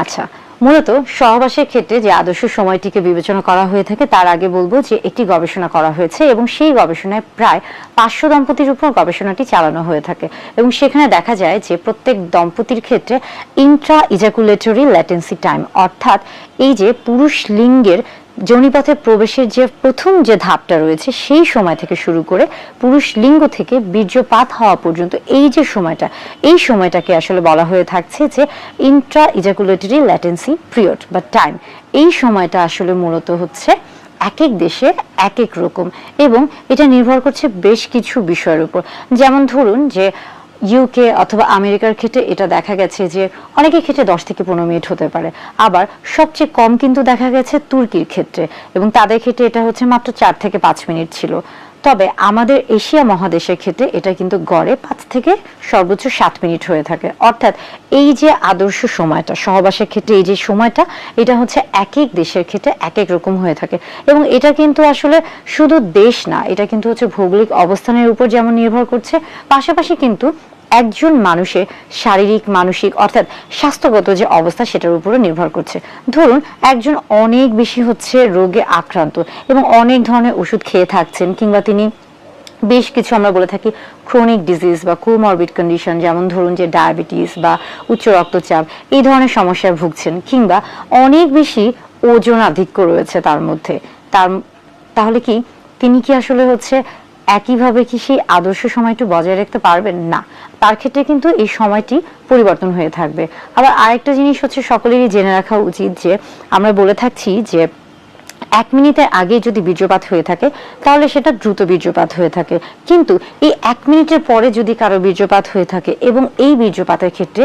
আচ্ছা, মূলত সহবাসের ক্ষেত্রে যে আদর্শ সময়টিকে বিবেচনা করা হয়ে থাকে তার আগে বলবো যে একটি গবেষণা করা হয়েছে, এবং সেই গবেষণায় প্রায় 500 দম্পতির উপর গবেষণাটি চালানো হয়ে থাকে, এবং সেখানে দেখা যায় যে প্রত্যেক দম্পতির ক্ষেত্রে ইন্ট্রা ইজাকুলেটরি ল্যাটেন্সি টাইম, অর্থাৎ এই যে পুরুষ লিঙ্গের যোনিপথে প্রবেশের যে প্রথম যে ধাপটা রয়েছে সেই সময় থেকে শুরু করে পুরুষ লিঙ্গ থেকে বীর্যপাত হওয়া পর্যন্ত এই যে সময়টা, এই সময়টাকে আসলে বলা হয়ে থাকছে যে ইন্ট্রা ইজাকুলেটরি ল্যাটেন্সি পিরিয়ড বা টাইম। এই সময়টা আসলে মূলত হচ্ছে এক এক দেশে এক এক রকম, এবং এটা নির্ভর করছে বেশ কিছু বিষয়ের উপর। যেমন ধরুন যে ইউকে অথবা আমেরিকার ক্ষেত্রে এটা দেখা গেছে যে অনেকের ক্ষেত্রে 10 থেকে 15 মিনিট হতে পারে, আবার সবচেয়ে কম কিন্তু দেখা গেছে তুর্কির ক্ষেত্রে, এবং তাদের ক্ষেত্রে এটা হচ্ছে মাত্র 4 থেকে 5 মিনিট ছিল। তবে আমাদের এশিয়া মহাদেশের ক্ষেত্রে এটা কিন্তু গড়ে 5 থেকে সর্বোচ্চ 7 মিনিট হয়ে থাকে। অর্থাৎ এই যে আদর্শ সময়টা সহবাসের ক্ষেত্রে, এই যে সময়টা, এটা হচ্ছে এক এক দেশের ক্ষেত্রে এক এক রকম হয়ে থাকে। এবং এটা কিন্তু আসলে শুধু দেশ না, এটা কিন্তু হচ্ছে ভৌগোলিক অবস্থানের উপর যেমন নির্ভর করছে, পাশাপাশি কিন্তু একজন মানুষের শারীরিক মানসিক অর্থাৎ স্বাস্থ্যগত যে অবস্থা সেটার উপরে নির্ভর করছে। ধরুন একজন অনেক বেশি হচ্ছে রোগে আক্রান্ত এবং অনেক ধরনের ওষুধ খেয়ে থাকছেন, কিংবা তিনি বেশ কিছু আমরা বলে থাকি ক্রনিক ডিজিজ বা কোমরবিড কন্ডিশন, যেমন ধরুন যে ডায়াবেটিস বা উচ্চ রক্তচাপ, এই ধরনের সমস্যায় ভুগছেন, কিংবা অনেক বেশি ওজন আধিক্য রয়েছে তার মধ্যে, তাহলে কি তিনি কি আসলে হচ্ছে একইভাবে কি সেই আদর্শ সময়টি বজায় রাখতে পারবেন না? তার ক্ষেত্রে কিন্তু এই সময়টি পরিবর্তন হয়ে থাকবে। আবার আরেকটা জিনিস হচ্ছে সকলেরই জেনে রাখা উচিত যে আমরা বলে থাকছি যে 1 মিনিটের আগে যদি বীর্যপাত হয়ে থাকে তাহলে সেটা দ্রুত বীর্যপাত হয়ে থাকে, কিন্তু এই 1 মিনিটের পরে যদি কারো বীর্যপাত হয়ে থাকে এবং এই বীর্যপাতের ক্ষেত্রে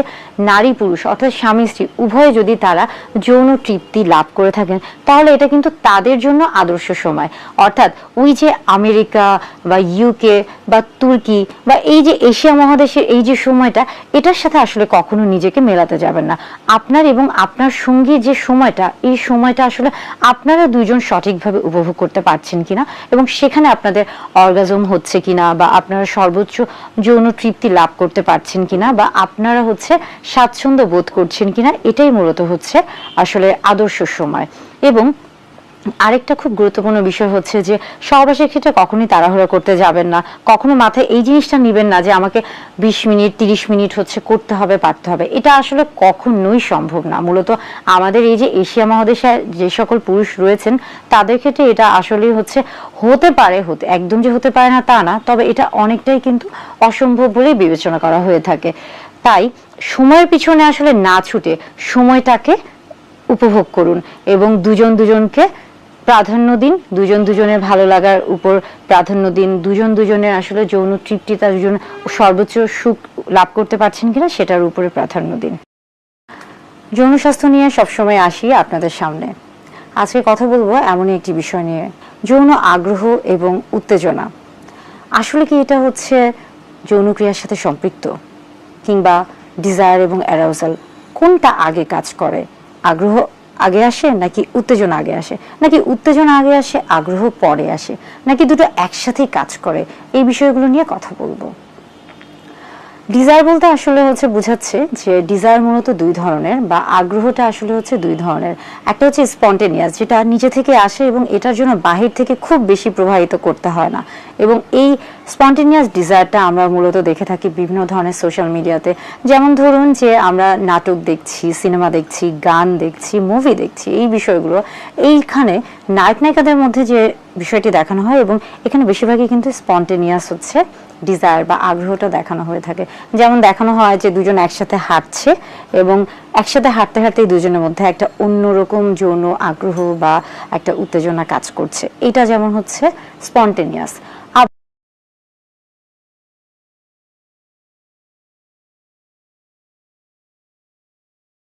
নারী পুরুষ অর্থাৎ স্বামী স্ত্রী উভয়ে যদি তারা যৌন তৃপ্তি লাভ করে থাকেন তাহলে এটা কিন্তু তাদের জন্য আদর্শ সময়। অর্থাৎ ওই যে আমেরিকা বা ইউকে বা তুর্কি বা এই যে এশিয়া মহাদেশের এই যে সময়টা, এটার সাথে আসলে কখনো নিজেকে মেলাতে যাবেন না। আপনার এবং আপনার সঙ্গীর যে সময়টা, এই সময়টা আসলে আপনারা দুইজন সঠিকভাবে উপভোগ করতে পারছেন কিনা এবং সেখানে আপনাদের অর্গাজম হচ্ছে কিনা, বা আপনারা সর্বোচ্চ যৌন তৃপ্তি লাভ করতে পারছেন কিনা, বা আপনারা হচ্ছে স্বাচ্ছন্দ্য বোধ করছেন কিনা, এটাই মূলত হচ্ছে আসলে আদর্শ সময়। এবং আরেকটা খুব গুরুত্বপূর্ণ বিষয় হচ্ছে যে সহবাসের ক্ষেত্রে কখনোই তাড়াহুড়া করতে যাবেন না, কখনো মাথায় এই জিনিসটা নেবেন না যে আমাকে 20 মিনিট 30 মিনিট হচ্ছে করতে হবে পারতে হবে, এটা আসলে কখনোই সম্ভব না। মূলত আমাদের এই যে এশিয়া মহাদেশে যে সকল পুরুষ রয়েছেন তাদের ক্ষেত্রে এটা আসলেই হচ্ছে হতে পারে, একদম যে হতে পারে না তা না, তবে এটা অনেকটাই কিন্তু অসম্ভব বলেই বিবেচনা করা হয়ে থাকে। তাই সময়ের পিছনে আসলে না ছুটে সময়টাকে উপভোগ করুন এবং দুজন দুজনকে প্রাধান্য দিন, দুজন দুজনের ভালো লাগার উপর প্রাধান্য দিন, দুজন দুজনের আসলে যৌন তৃপ্তিটা দুজন সর্বোচ্চ সুখ লাভ করতে পারছেন কিনা সেটার উপরে প্রাধান্য দিন। যৌন স্বাস্থ্য নিয়ে সবসময় আসি আপনাদের সামনে। আজকে কথা বলবো এমনই একটি বিষয় নিয়ে, যৌন আগ্রহ এবং উত্তেজনা। আসলে কি এটা হচ্ছে যৌন ক্রিয়ার সাথে সম্পৃক্ত, কিংবা ডিজায়ার এবং অ্যারাউজাল কোনটা আগে কাজ করে? আগ্রহ আগে আসে নাকি উত্তেজনা আগে আসে, নাকি উত্তেজনা আগে আসে আগ্রহ পরে আসে, নাকি দুটো একসাথেই কাজ করে? এই বিষয়গুলো নিয়ে কথা বলবো। ডিজায়ার বলতে আসলে হচ্ছে বোঝাচ্ছে যে ডিজায়ার মূলত দুই ধরনের, বা আগ্রহটা আসলে হচ্ছে দুই ধরনের। একটা হচ্ছে স্পন্টেনিয়াস, যেটা নিজে থেকে আসে এবং এটার জন্য বাহির থেকে খুব বেশি প্রভাবিত করতে হয় না, এবং এই স্পন্টেনিয়াস ডিজায়ারটা আমরা মূলত দেখে থাকি বিভিন্ন ধরনের সোশ্যাল মিডিয়াতে। যেমন ধরুন যে আমরা নাটক দেখছি, সিনেমা দেখছি, গান দেখছি, মুভি দেখছি, এই বিষয়গুলো এইখানে নায়ক নায়িকাদের মধ্যে যে বিষয়টি দেখানো হয়, এবং এখানে বেশিরভাগই কিন্তু স্পন্টেনিয়াস হচ্ছে ডিজায়ার বা আগ্রহটা দেখানো হয়ে থাকে। যেমন দেখানো হয় যে দুজন একসাথে হাঁটছে এবং একসাথে হাঁটতে হাঁটতেই দুজনের মধ্যে একটা অন্যরকম যৌন আগ্রহ বা একটা উত্তেজনা কাজ করছে, এটা যেমন হচ্ছে স্পন্টেনিয়াস।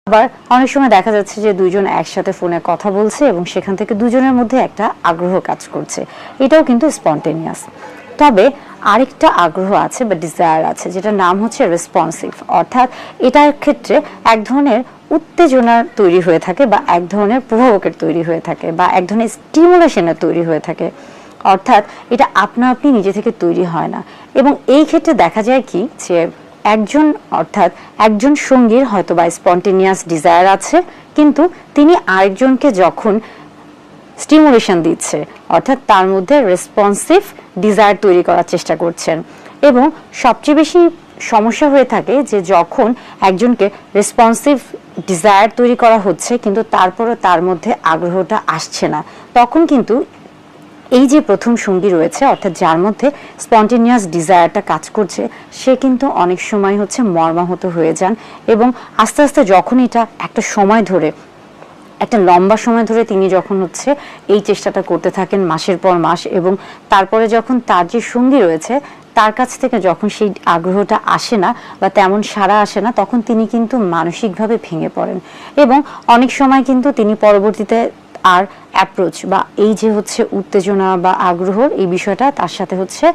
আবার অনেক সময় দেখা যাচ্ছে যে দুইজন একসাথে ফোনে কথা বলছে এবং সেখান থেকে দুজনের মধ্যে একটা আগ্রহ কাজ করছে, এটাও কিন্তু স্পন্টেনিয়াস। তবে আরেকটা আগ্রহ আছে বা ডিজায়ার আছে, যেটার নাম হচ্ছে রেসপন্সিভ, অর্থাৎ এটার ক্ষেত্রে এক ধরনের উত্তেজনা তৈরি হয়ে থাকে, বা এক ধরনের প্রভাবকের তৈরি হয়ে থাকে, বা এক ধরনের স্টিমুলেশনের তৈরি হয়ে থাকে। অর্থাৎ এটা আপনা আপনি নিজে থেকে তৈরি হয় না। এবং এই ক্ষেত্রে দেখা যায় কি যে একজন সঙ্গীর হয়তো বা স্পন্টেনিয়াস ডিজায়ার আছে, কিন্তু তিনি আরেকজনকে যখন স্টিমুলেশন দিচ্ছে, অর্থাৎ তার মধ্যে রেসপন্সিভ ডিজায়ার তৈরি করার চেষ্টা করছেন। এবং সবচেয়ে বেশি সমস্যা হয়ে থাকে যে যখন একজনকে রেসপন্সিভ ডিজায়ার তৈরি করা হচ্ছে কিন্তু তারপরও তার মধ্যে আগ্রহটা আসছে না, তখন কিন্তু এই যে প্রথম সঙ্গী রয়েছে অর্থাৎ যার মধ্যে স্পন্টেনিয়াস ডিজায়ারটা কাজ করছে, সে কিন্তু অনেক সময় হচ্ছে মর্মাহত হয়ে যান এবং আস্তে আস্তে যখন এটা একটা সময় ধরে, একটা লম্বা সময় ধরে তিনি যখন হচ্ছে এই চেষ্টাটা করতে থাকেন মাসের পর মাস, এবং তারপরে যখন তার যে সঙ্গী রয়েছে তার কাছ থেকে যখন সেই আগ্রহটা আসে না বা তেমন সাড়া আসে না, তখন তিনি কিন্তু মানসিকভাবে ভেঙে পড়েন এবং অনেক সময় কিন্তু তিনি পরবর্তীতে আর অ্যাপ্রোচ বা এই যে হচ্ছে উত্তেজনা বা আগ্রহর এই বিষয়টা তার সাথে হচ্ছে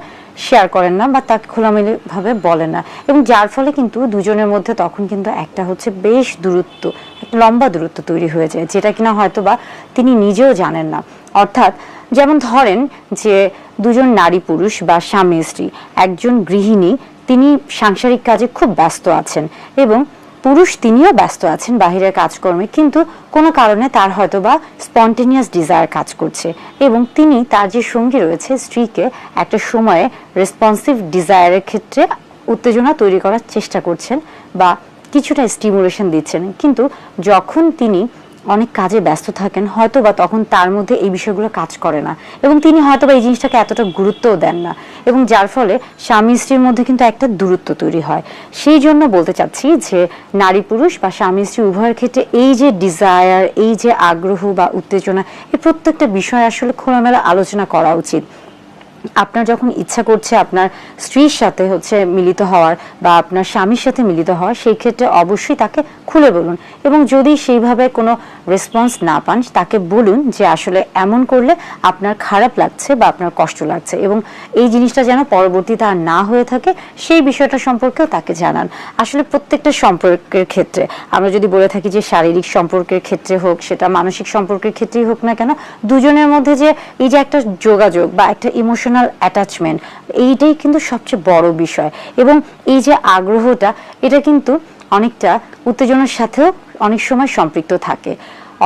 শেয়ার করেন না বা তাকে খোলামেলাভাবে বলেন না, এবং যার ফলে কিন্তু দুজনের মধ্যে তখন কিন্তু একটা হচ্ছে বেশ দূরত্ব, একটা লম্বা দূরত্ব তৈরি হয়ে যায়, যেটা কিনা হয়তো বা তিনি নিজেও জানেন না। অর্থাৎ যেমন ধরেন যে দুজন নারী পুরুষ বা স্বামী স্ত্রী, একজন গৃহিণী তিনি সাংসারিক কাজে খুব ব্যস্ত আছেন এবং পুরুষ তিনিও ব্যস্ত আছেন বাহিরের কাজকর্মে, কিন্তু কোনো কারণে তার হয়তো বা স্পন্টেনিয়াস ডিজায়ার কাজ করছে এবং তিনি তার যে সঙ্গী রয়েছে স্ত্রীকে একটা সময়ে রেসপন্সিভ ডিজায়ারের ক্ষেত্রে উত্তেজনা তৈরি করার চেষ্টা করছেন বা কিছুটা স্টিমুলেশন দিচ্ছেন, কিন্তু যখন তিনি অনেক কাজে ব্যস্ত থাকেন হয়তো বা তখন তার মধ্যে এই বিষয়গুলো কাজ করে না এবং তিনি হয়তো বা এই জিনিসটাকে এতটা গুরুত্বও দেন না, এবং যার ফলে স্বামী স্ত্রীর মধ্যে কিন্তু একটা দূরত্ব তৈরি হয়। সেই জন্য বলতে চাচ্ছি যে নারী পুরুষ বা স্বামী স্ত্রী উভয়ের ক্ষেত্রে এই যে ডিজায়ার, এই যে আগ্রহ বা উত্তেজনা, এই প্রত্যেকটা বিষয় আসলে খোলামেলা আলোচনা করা উচিত। আপনার যখন ইচ্ছা করছে আপনার স্ত্রীর সাথে হচ্ছে মিলিত হওয়ার বা আপনার স্বামীর সাথে মিলিত হওয়ার, সেই ক্ষেত্রে অবশ্যই তাকে খুলে বলুন, এবং যদি সেইভাবে কোনো রেসপন্স না পান তাকে বলুন যে আসলে এমন করলে আপনার খারাপ লাগছে বা আপনার কষ্ট লাগছে, এবং এই জিনিসটা যেন পরবর্তীতে আর না হয়ে থাকে সেই বিষয়টা সম্পর্কেও তাকে জানান। আসলে প্রত্যেকটা সম্পর্কের ক্ষেত্রে আমরা যদি বলে থাকি যে শারীরিক সম্পর্কের ক্ষেত্রে হোক, সেটা মানসিক সম্পর্কের ক্ষেত্রেই হোক না কেন, দুজনের মধ্যে যে এই যে একটা যোগাযোগ বা একটা ইমোশনাল অ্যাটাচমেন্ট, এইটাই কিন্তু সবচেয়ে বড় বিষয়, এবং এই যে আগ্রহটা এটা কিন্তু অনেকটা উত্তেজনার সাথেও অনেক সময় সম্পৃক্ত থাকে।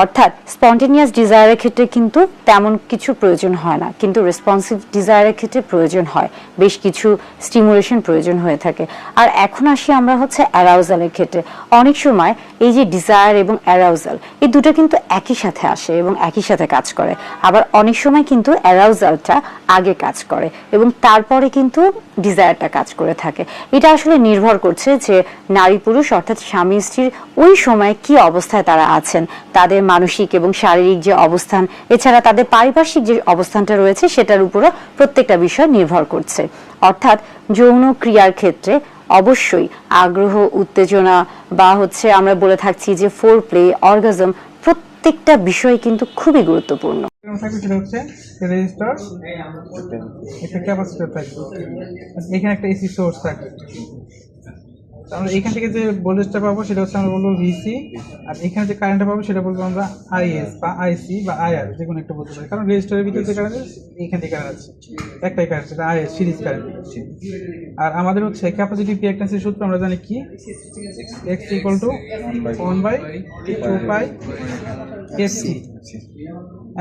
অর্থাৎ স্পন্টেনিয়াস ডিজায়ারের ক্ষেত্রে কিন্তু তেমন কিছু প্রয়োজন হয় না, কিন্তু রেসপন্সিভ ডিজায়ারের ক্ষেত্রে প্রয়োজন হয়, বেশ কিছু স্টিমুলেশন প্রয়োজন হয়ে থাকে। আর এখন আসি আমরা হচ্ছে অ্যারাউজালের ক্ষেত্রে। অনেক সময় এই যে ডিজায়ার এবং অ্যারাউজাল এই দুটো কিন্তু একই সাথে আসে এবং একই সাথে কাজ করে, আবার অনেক সময় কিন্তু অ্যারাউজালটা আগে কাজ করে এবং তারপরে কিন্তু ডিজায়ারটা কাজ করে থাকে। এটা আসলে নির্ভর করছে যে নারী পুরুষ অর্থাৎ স্বামী স্ত্রীর ওই সময় কি অবস্থায় তারা আছেন, তাদের মানসিক এবং শারীরিক যে অবস্থান, এছাড়া তাদের পারিপার্শ্বিক যে অবস্থানটা রয়েছে সেটার উপরও প্রত্যেকটা বিষয় নির্ভর করছে। অর্থাৎ যৌন ক্রিয়ার ক্ষেত্রে অবশ্যই আগ্রহ, উত্তেজনা বা হচ্ছে আমরা বলে থাকছি যে ফোর প্লে, অর্গাজম, প্রত্যেকটা বিষয় কিন্তু খুবই গুরুত্বপূর্ণ। সেটা হচ্ছে রেজিস্টার, একটা ক্যাপাসিটর থাকবে, এখানে একটা এসি সোর্স থাকবে। আমরা এখান থেকে যে ভোল্টেজটা পাবো সেটা হচ্ছে আমরা বলবো ভিসি, আর এখানে যে কারেন্টটা পাবো সেটা বলবো আমরা আইএস বা আইসি বা আইআর, যে কোনো একটা বলতে পারি, কারণ রেজিস্টারের ভিতরে যে কারেন্ট এখান থেকে কারেন্ট আছে, একটাই কারেন্ট, সেটা আইএস, সিরিজ কারেন্ট। আর আমাদের হচ্ছে ক্যাপাসিটিভ রিঅ্যাকট্যান্সের সূত্র আমরা জানি কি, x ইকুয়াল টু 1/2 এসি।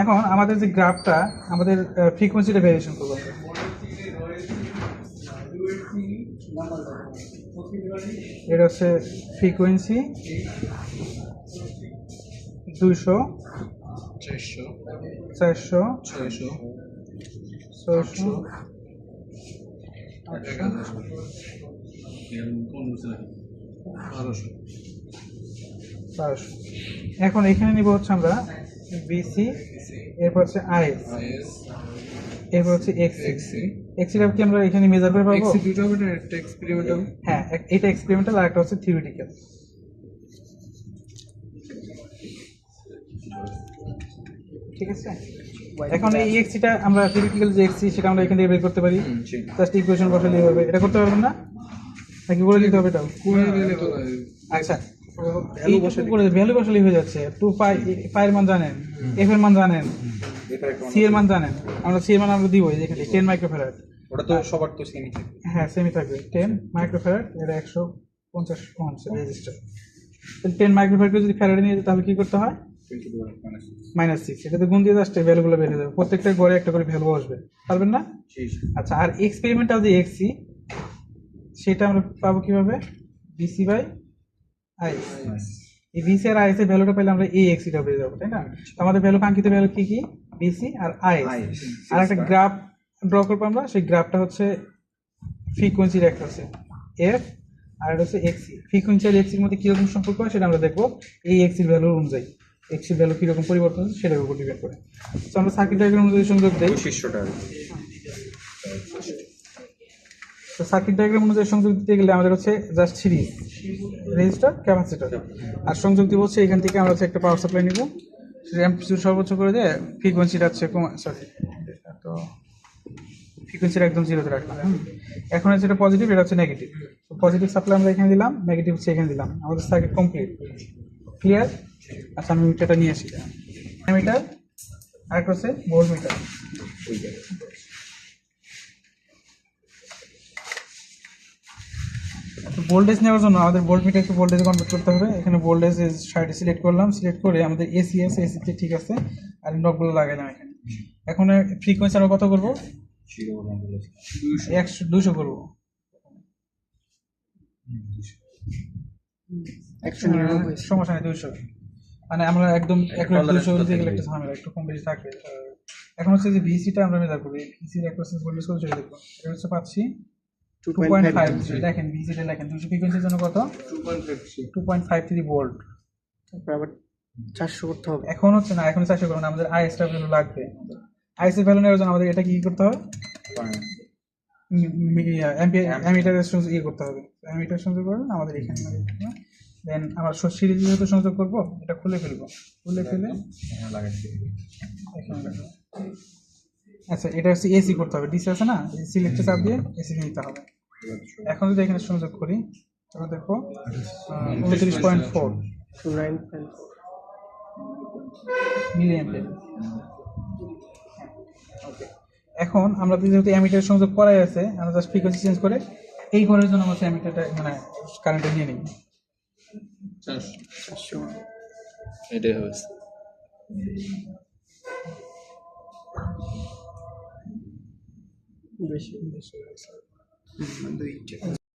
এখন আমাদের যে গ্রাফটা, আমাদের ফ্রিকোয়েন্সিটা ভেরিয়েশন করবো আমরা। এটা হচ্ছে ফ্রিকোয়েন্সি 200, 400, 600, 1200। এখন এখানে নিব হচ্ছে আমরা বিসি, এরপর হচ্ছে আইএস, এরপর হচ্ছে এক্সি। এক্সিটা কি আমরা এখানে মেজার করে পাবো? এক্সি দুটো হবে, একটা এক্সপেরিমেন্টাল। হ্যাঁ, এটা এক্সপেরিমেন্টাল আর একটা হচ্ছে থিওরিটিক্যাল। ঠিক আছে, এখন এই এক্সিটা আমরা থিওরিটিক্যাল যে এক্সি সেটা আমরা এখান থেকে বের করতে পারি, জাস্ট ইকুয়েশন বসালেই হবে। এটা করতে পারবেন না নাকি করে দিতে হবে? এটাও করে দিলে ভালো হয়। আচ্ছা, ভ্যালু বসালেই হয়ে যাচ্ছে। 2 পাই এর মান জানেন, এফ এর মান জানেন, সি এর মান জানেন, আমরা সি এর মান আমরা দিব এখানে 10 মাইক্রোফ্যারাড। ওটা তো সবার তো সেমই থাকবে। হ্যাঁ, সেমই থাকবে, 10 মাইক্রোফ্যারাড। এটা 150 ওহম রেজিস্টার। তাহলে 10 মাইক্রোফ্যারাডকে যদি ফ্যারাডে নিয়ে যেতে তাহলে কি করতে হয়? -6। এটাতে গুণ দিয়ে আসতে ভ্যালুগুলো বের হয়ে যাবে, প্রত্যেকটা ঘরে একটা করে ভ্যালু আসবে। পারবেন না? আচ্ছা, আর এক্সপেরিমেন্টাল যে এক্সি সেটা আমরা পাবো কিভাবে? BC by I. এই ভিসি আর আইএস এর ভ্যালুটা পেলে আমরা এই এক্সিটা পেয়ে যাবো, তাই না? তো আমাদের ভ্যালু কাঙ্ক্ষিত ভ্যালু কি কি? ভিসি আর আইএস। আর একটা গ্রাফ ড্র করবো আমরা, সেই গ্রাফটা হচ্ছে ফ্রিকোয়েন্সির একটা হচ্ছে এফ আর এটা হচ্ছে এক্সি। ফ্রিকোয়েন্সি আর এক্সির মধ্যে কিরকম সম্পর্ক হয় সেটা আমরা দেখবো এই এক্সির ভ্যালুর অনুযায়ী। এক্সির ভ্যালু কিরকম পরিবর্তন হচ্ছে সেটার উপর ডিপেন্ড করে। তো আমরা সার্কিট ডায়াগ্রাম অনুযায়ী সংযোগ দেই। তো সার্কিট ডায়াগ্রাম অনুযায়ী সংযোগ দিতে গেলে আমাদের হচ্ছে জাস্ট সিরিজ রেজিস্টার ক্যাপাসিটর আর সংযোগ দিব হচ্ছে এখান থেকে আমরা হচ্ছে একটা পাওয়ার সাপ্লাই নিব, সেটা অ্যাম্পলিটিউড সর্বোচ্চ করে দিয়ে ফ্রিকোয়েন্সিটা হচ্ছে সরি তো ফ্রিকোয়েন্সিটা একদম জিরোতে রাখলাম। এখন হচ্ছে এটা পজিটিভ, এটা হচ্ছে নেগেটিভ। তো পজিটিভ সাপ্লাই আমরা এখানে দিলাম, নেগেটিভ হচ্ছে এখানে দিলাম, আমাদের সার্কিট কমপ্লিট। ক্লিয়ার? আচ্ছা আমি মিটারটা নিয়ে আসি। মিটার আরেকটা হচ্ছে ভোল্ট মিটার। ভোল্টেজ নেওয়ার জন্য আমাদের ভোল্ট মিটারকে ভোল্টেজে কনভার্ট করতে হবে। এখানে ভোল্টেজ 60 সিলেক্ট করলাম, সিলেক্ট করে আমাদের এসি আছে, এসিতে ঠিক আছে, আর নবগুলো লাগাইলাম এখানে। এখন ফ্রিকোয়েন্সি আমরা কত করবো? 200 করবো। 199 সমস্যা নেই, 200 মানে আমরা একদম 200 দিতে গেলে একটা ঝামেলা, একটু কম বেশি থাকে। এখন হচ্ছে যে ভিসিটা আমরা মেজার করবো, ভিসির অ্যাক্রসেস ভোল্টেজ কত চলে দেখবো, এটা হচ্ছে পাচ্ছি 2.5। দেখেন ভিসিটা দেখেন 200 ফ্রিকোয়েন্সির জন্য কত? 2.53 ভোল্ট। তারপর আবার 400 করতে হবে। এখন হচ্ছে না, এখন 400 করবো না, আমাদের আইএসটা ভ্যালু লাগবে। আইএসএর ভ্যালু নেওয়ার জন্য আমাদের এটা কি করতে হবে? অ্যামিটার ইয়ে করতে হবে। অ্যামিটার সংযোগ করবেন আমাদের এখানে দেন আমরা সিরিজ যেহেতু সংযোগ করবো, এটা খুলে ফেলবো, খুলে ফেলে আচ্ছা এটা হচ্ছে এসি করতে হবে, ডিসি আছে না, সিলেক্টে চাপ দিয়ে এসি নিতে হবে। এখন যদি এখানে সংযোগ করি তাহলে দেখো 29.4 মিলি অ্যাম্পিয়ার। এখন আমরা যেহেতু অ্যামিটার সংযোগ করাই আছে, আমরা জাস্ট ফ্রিকোয়েন্সি চেঞ্জ করে এই ঘরের জন্য হচ্ছে অ্যামিটারটা মানে কারেন্টটা নিয়ে নিই। 400 এটাই হবে। বেশি